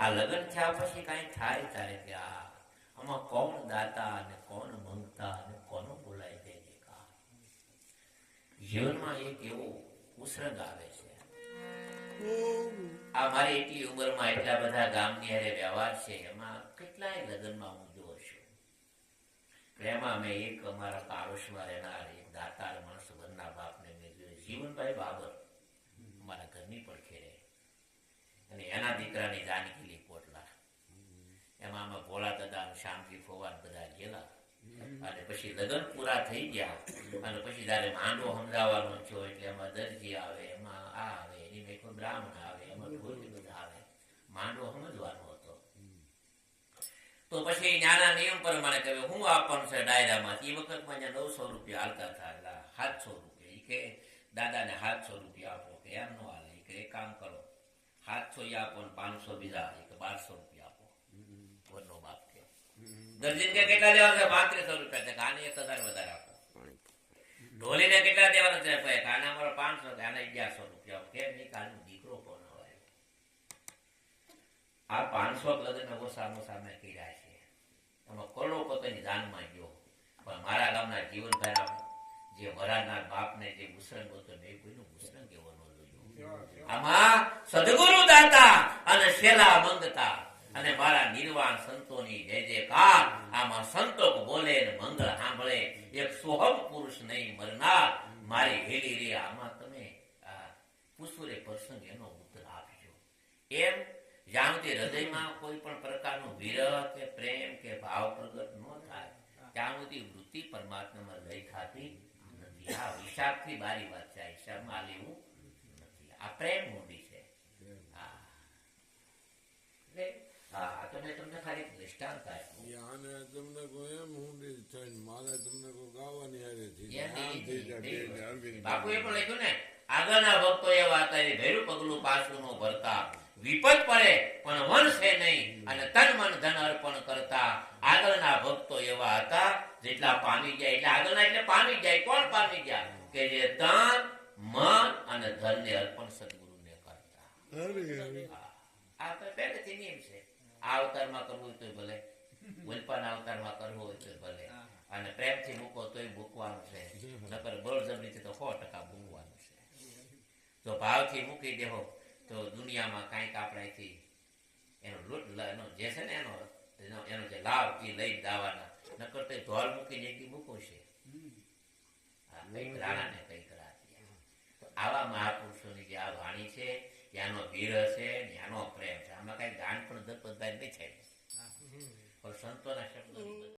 આ લગ્ન થયા પછી કાંઈ થાય ત્યારે કે આમાં કોણ દાતા અને કોણ મંગતા અને કોનો બોલાય દે દેખા. જીવનમાં એક એવો ઉસરંગ આવે છે. આ મારી એટલી ઉંમરમાં એટલા બધા ગામની હારે વ્યવહાર છે, એમાં કેટલાય લગ્નમાં હું જોઉં છું. એમાં મેં એક અમારા પાડોશમાં રહેનાર એક દાતાર માણસ ઘરના બાપને મેં જોયું, જીવનભાઈ બાબર, અમારા ઘરની પડખે રહે, અને એના દીકરાની જાનકીલી કોટલા. એમાં અમે ભોળા દાદા શામજી ફોવાન બધા ગયેલા. અને પછી લગ્ન પૂરા થઈ ગયા અને પછી જયારે માંડવો સમજાવવાનો છો એટલે એમાં દરજી આવે, એમાં આ આવે, એની મેં કોઈ બ્રાહ્મણ આવે, એમાં ઢોલી બધા આવે, માંડવો સમજવાનો હતો. તો પછી નાના નિયમ પ્રમાણે કહ્યું હું આપવાનું છે ડાયરામાં. એ વખતમાં 900 રૂપિયા હાલતા હતા, એટલે 700 રૂપિયા. એ કે દાદાને 700 રૂપિયા આપો, કે એમ નો હાલે. કે એક કામ કરો, 700 આપો ને 500 બીજા, કે 1200 રૂપિયા આપો. વરનો બાપ કે દર્જીને કે કેટલા દેવાના છે? 3500 રૂપિયા. છે આને 1000 વધારે આપો. ઢોલીને કેટલા દેવાના છે? આને અમારો 500, કે આને 1100 રૂપિયા આપો. કેમ નહીં? કાલનો દીકરો કોણ હોય? આ 500 લગ્ન ઓછામાં સામે કર્યા છે. એમાં કરોડોપતિની જાનમાં ગયો. પણ મારા ગામના જીવનભાઈ જે વરાના બાપને જે મુસરંગ હતો ને, એ કોઈનું મુસરંગ એવો ન જોયું. આમાં સદગુરુ દાતા અને શેલા મંગતા અને મારા નિર્વાણ સંતોની જય જયકાર. આમાં સંતો બોલે ને મંગળ સાંભળે. એક સોહમ પુરુષ નહીં મરનાર મારી હેલી રે. આમાં તમે પુષ્પરે પ્રસંગ એનો ઉત્તર આપજો. એમ જ્યાં સુધી હૃદયમાં કોઈ પણ પ્રકારનો વિરહ કે પ્રેમ કે ભાવ પ્રગટ ન થાય, ત્યાં સુધી વૃત્તિ પરમાત્મામાં લઈ થતી નથી. આ હિસાબથી બારી વાત છે. હિસાબમાં લેવું નથી. આ પ્રેમ મૂડી છે. તમને ખાલી દ્રષ્ટાંત બાપુએ પણ લખ્યું ને, આગળના ભક્તો એવા હતા ભેરું પગલું પાછું નો ભરતા, વિપત પડે પણ વંશે નહીં અને તન મન ધન અર્પણ કરતા. આગળના ભક્તો એવા હતા જેટલા પામી જાય એટલે આગળના એટલે પામી જાય. કોણ પામી ગયા? કે જે તન મન અને ધન ને અર્પણ સદગુરુને કરતા. આ તો પહેલેથી નિયમ છે. આ અવતારમાં કરવું હોય તો ભલે, ઉલ્પાના અવતારમાં કરવું હોય તો ભલે, અને પ્રેમથી મૂકો તોય મૂકવાનું છે. નકર બળજબરીથી તો 100% મૂકવાનું છે. તો ભાવથી મૂકી દેવો તો દુનિયામાં કાંઈક આપણાથી એનો લૂંટ જે છે ને એનો જે લાભ એ લઈ દાવાના. નકર તો ઢોલ મૂકીને એક મૂકો છે. કઈક રાણાને કઈક રાતી. તો આવા મહાપુરુષોની જે આ વાણી છે, ત્યાંનો વિરહ છે, ત્યાંનો પ્રેમ છે. આમાં કઈ ગાંઠ પણ દરપતભાઈ નહીં થાય.